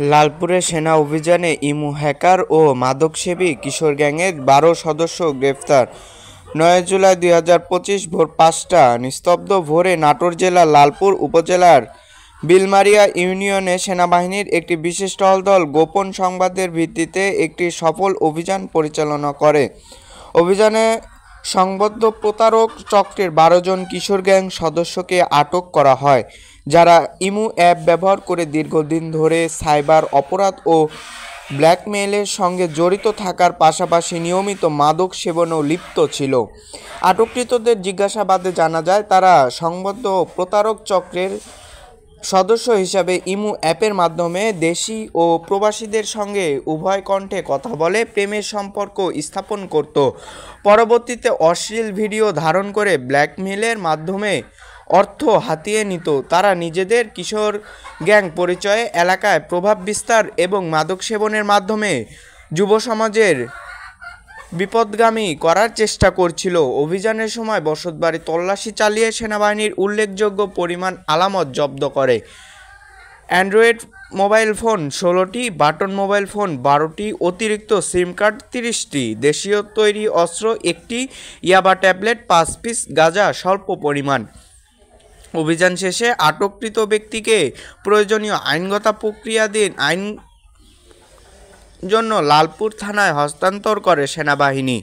লালপুরে সেনা অভিযানে ইমু হ্যাকার ও মাদকসেবী কিশোর গ্যাংয়ের ১২ সদস্য গ্রেফতার। ৯ জুলাই ২০২৫ ভোর ৫টা নিস্তব্ধ ভোরে নাটোর জেলার লালপুর উপজেলার বিলমারিয়া ইউনিয়নে সেনাবাহিনীর একটি বিশেষ টহল দল গোপন সংবাদের ভিত্তিতে একটি সফল অভিযান পরিচালনা করে। অভিযানে সংবদ্ধ প্রতারক চক্রের ১২ জন কিশোর গ্যাং সদস্যকে আটক করা হয়, যারা ইমু অ্যাপ ব্যবহার করে দীর্ঘদিন ধরে সাইবার অপরাধ ও ব্ল্যাকমেইলের সঙ্গে জড়িত থাকার পাশাপাশি নিয়মিত মাদক সেবনেও লিপ্ত ছিল। আটককৃতদের জিজ্ঞাসাবাদে জানা যায়, তারা সংবদ্ধ প্রতারক চক্রের সদস্য হিসাবে ইমু অ্যাপের মাধ্যমে দেশি ও প্রবাসীদের সঙ্গে উভয় কণ্ঠে কথা বলে প্রেমের সম্পর্ক স্থাপন করত। পরবর্তীতে অশ্লীল ভিডিও ধারণ করে ব্ল্যাকমেইলের মাধ্যমে অর্থ হাতিয়ে নিত। তারা নিজেদের কিশোর গ্যাং পরিচয়ে এলাকায় প্রভাব বিস্তার এবং মাদক সেবনের মাধ্যমে যুব সমাজের বিপথগামী করার চেষ্টা করছিল। অভিযানের সময় বসতবাড়ি তল্লাশি চালিয়ে সেনাবাহিনীর উল্লেখযোগ্য পরিমাণ আলামত জব্দ করে। অ্যান্ড্রয়েড মোবাইল ফোন ১৬টি, বাটন মোবাইল ফোন ১২টি, অতিরিক্ত সিম কার্ড ৩০টি, দেশীয় তৈরি অস্ত্র ১টি, ইয়াবা ট্যাবলেট ৫ পিস, গাঁজা স্বল্প পরিমাণ। অভিযান শেষে আটককৃত ব্যক্তিকে প্রয়োজনীয় আইনগত প্রক্রিয়াধীন আইন জন্য লালপুর থানায় হস্তান্তর করে সেনাবাহিনী।